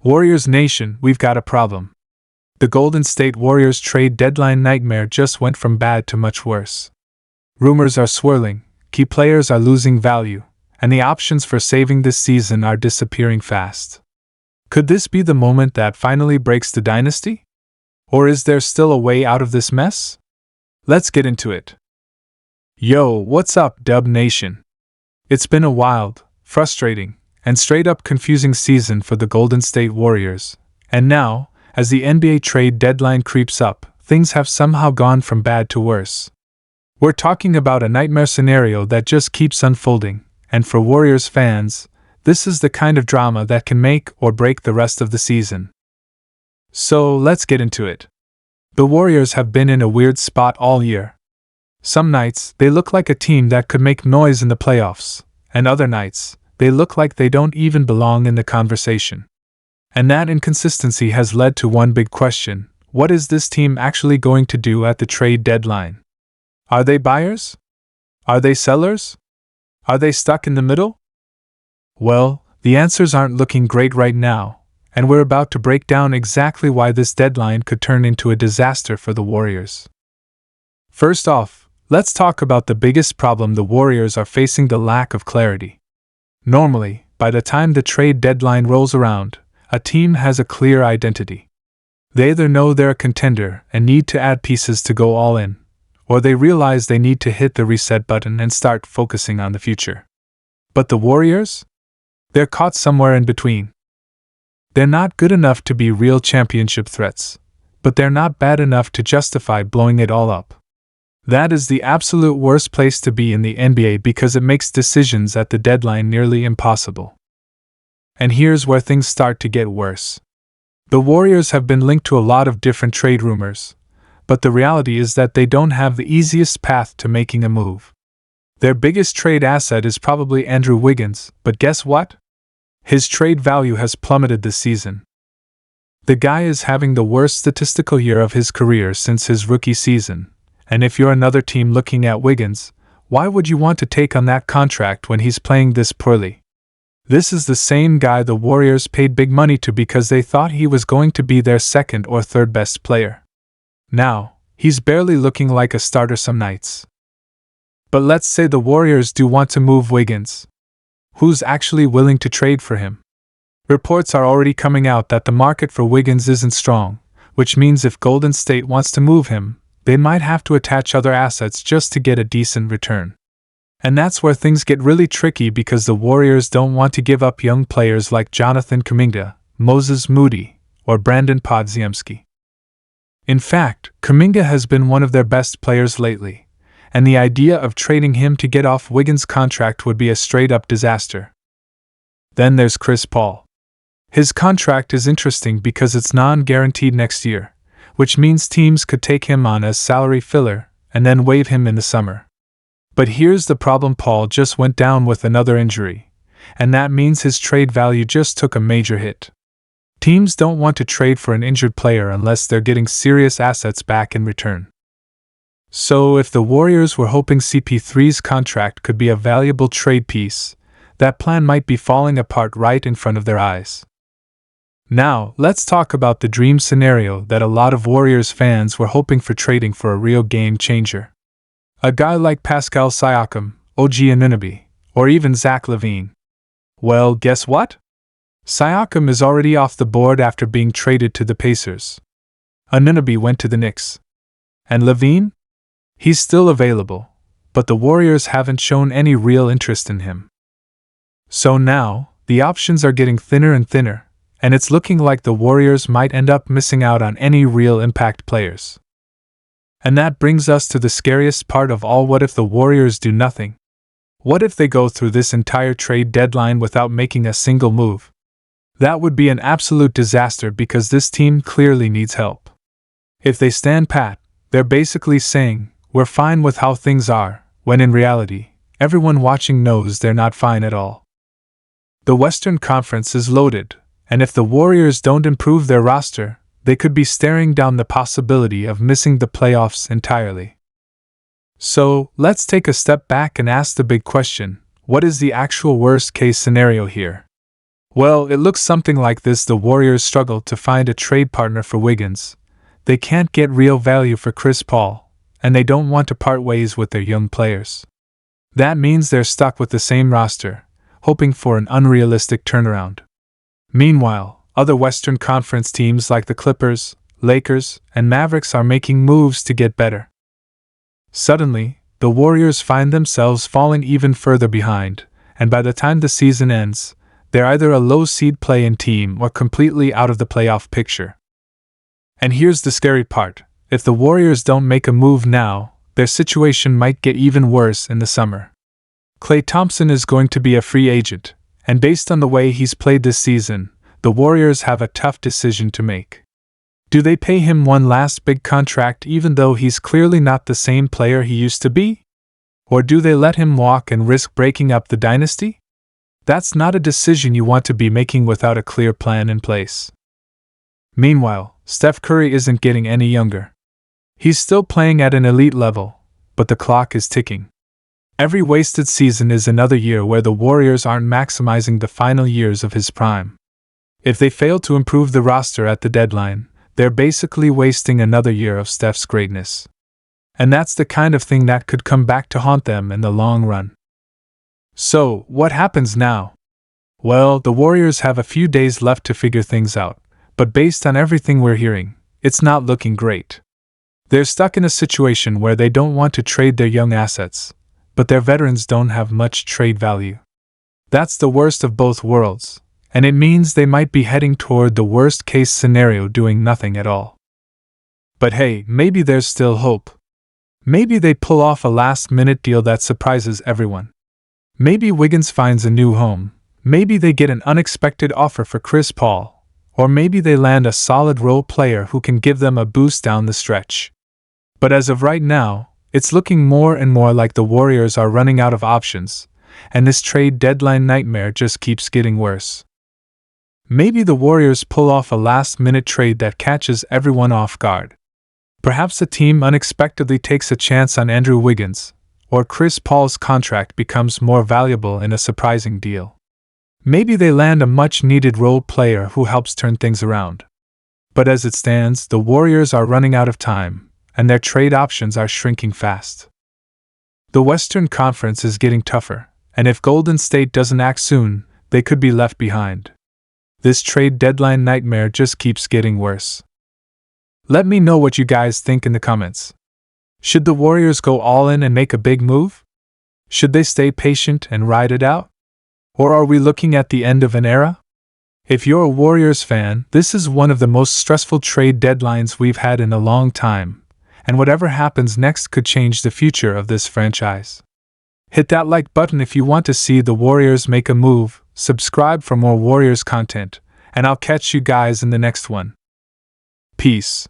Warriors Nation, we've got a problem. The Golden State Warriors trade deadline nightmare just went from bad to much worse. Rumors are swirling, key players are losing value, and the options for saving this season are disappearing fast. Could this be the moment that finally breaks the dynasty? Or is there still a way out of this mess? Let's get into it. Yo, what's up, Dub Nation? It's been a wild, frustrating, and straight-up confusing season for the Golden State Warriors, and now, as the NBA trade deadline creeps up, things have somehow gone from bad to worse. We're talking about a nightmare scenario that just keeps unfolding, and for Warriors fans, this is the kind of drama that can make or break the rest of the season. So let's get into it. The Warriors have been in a weird spot all year. Some nights, they look like a team that could make noise in the playoffs, and other nights, they look like they don't even belong in the conversation. And that inconsistency has led to one big question: what is this team actually going to do at the trade deadline? Are they buyers? Are they sellers? Are they stuck in the middle? Well, the answers aren't looking great right now, and we're about to break down exactly why this deadline could turn into a disaster for the Warriors. First off, let's talk about the biggest problem the Warriors are facing: the lack of clarity. Normally, by the time the trade deadline rolls around, a team has a clear identity. They either know they're a contender and need to add pieces to go all in, or they realize they need to hit the reset button and start focusing on the future. But the Warriors? They're caught somewhere in between. They're not good enough to be real championship threats, but they're not bad enough to justify blowing it all up. That is the absolute worst place to be in the NBA because it makes decisions at the deadline nearly impossible. And here's where things start to get worse. The Warriors have been linked to a lot of different trade rumors, but the reality is that they don't have the easiest path to making a move. Their biggest trade asset is probably Andrew Wiggins, but guess what? His trade value has plummeted this season. The guy is having the worst statistical year of his career since his rookie season, and if you're another team looking at Wiggins, why would you want to take on that contract when he's playing this poorly? This is the same guy the Warriors paid big money to because they thought he was going to be their second or third best player. Now, he's barely looking like a starter some nights. But let's say the Warriors do want to move Wiggins. Who's actually willing to trade for him? Reports are already coming out that the market for Wiggins isn't strong, which means if Golden State wants to move him, they might have to attach other assets just to get a decent return. And that's where things get really tricky because the Warriors don't want to give up young players like Jonathan Kuminga, Moses Moody, or Brandon Podziemski. In fact, Kuminga has been one of their best players lately, and the idea of trading him to get off Wiggins' contract would be a straight-up disaster. Then there's Chris Paul. His contract is interesting because it's non-guaranteed next year, which means teams could take him on as salary filler and then waive him in the summer. But here's the problem: Paul just went down with another injury, and that means his trade value just took a major hit. Teams don't want to trade for an injured player unless they're getting serious assets back in return. So if the Warriors were hoping CP3's contract could be a valuable trade piece, that plan might be falling apart right in front of their eyes. Now, let's talk about the dream scenario that a lot of Warriors fans were hoping for: trading for a real game changer. A guy like Pascal Siakam, OG Anunoby, or even Zach LaVine. Well, guess what? Siakam is already off the board after being traded to the Pacers. Anunoby went to the Knicks. And LaVine? He's still available, but the Warriors haven't shown any real interest in him. So now, the options are getting thinner and thinner, and it's looking like the Warriors might end up missing out on any real impact players. And that brings us to the scariest part of all: what if the Warriors do nothing? What if they go through this entire trade deadline without making a single move? That would be an absolute disaster because this team clearly needs help. If they stand pat, they're basically saying, "We're fine with how things are," when in reality, everyone watching knows they're not fine at all. The Western Conference is loaded, and if the Warriors don't improve their roster, they could be staring down the possibility of missing the playoffs entirely. So, let's take a step back and ask the big question: what is the actual worst-case scenario here? Well, it looks something like this. The Warriors struggle to find a trade partner for Wiggins. They can't get real value for Chris Paul, and they don't want to part ways with their young players. That means they're stuck with the same roster, hoping for an unrealistic turnaround. Meanwhile, other Western Conference teams like the Clippers, Lakers, and Mavericks are making moves to get better. Suddenly, the Warriors find themselves falling even further behind, and by the time the season ends, they're either a low-seed play-in team or completely out of the playoff picture. And here's the scary part: if the Warriors don't make a move now, their situation might get even worse in the summer. Klay Thompson is going to be a free agent, and based on the way he's played this season, the Warriors have a tough decision to make. Do they pay him one last big contract even though he's clearly not the same player he used to be? Or do they let him walk and risk breaking up the dynasty? That's not a decision you want to be making without a clear plan in place. Meanwhile, Steph Curry isn't getting any younger. He's still playing at an elite level, but the clock is ticking. Every wasted season is another year where the Warriors aren't maximizing the final years of his prime. If they fail to improve the roster at the deadline, they're basically wasting another year of Steph's greatness. And that's the kind of thing that could come back to haunt them in the long run. So, what happens now? Well, the Warriors have a few days left to figure things out, but based on everything we're hearing, it's not looking great. They're stuck in a situation where they don't want to trade their young assets, but their veterans don't have much trade value. That's the worst of both worlds, and it means they might be heading toward the worst-case scenario, doing nothing at all. But hey, maybe there's still hope. Maybe they pull off a last-minute deal that surprises everyone. Maybe Wiggins finds a new home, maybe they get an unexpected offer for Chris Paul, or maybe they land a solid role player who can give them a boost down the stretch. But as of right now, it's looking more and more like the Warriors are running out of options, and this trade deadline nightmare just keeps getting worse. Maybe the Warriors pull off a last-minute trade that catches everyone off guard. Perhaps a team unexpectedly takes a chance on Andrew Wiggins, or Chris Paul's contract becomes more valuable in a surprising deal. Maybe they land a much-needed role player who helps turn things around. But as it stands, the Warriors are running out of time, and their trade options are shrinking fast. The Western Conference is getting tougher, and if Golden State doesn't act soon, they could be left behind. This trade deadline nightmare just keeps getting worse. Let me know what you guys think in the comments. Should the Warriors go all in and make a big move? Should they stay patient and ride it out? Or are we looking at the end of an era? If you're a Warriors fan, this is one of the most stressful trade deadlines we've had in a long time, and whatever happens next could change the future of this franchise. Hit that like button if you want to see the Warriors make a move, subscribe for more Warriors content, and I'll catch you guys in the next one. Peace.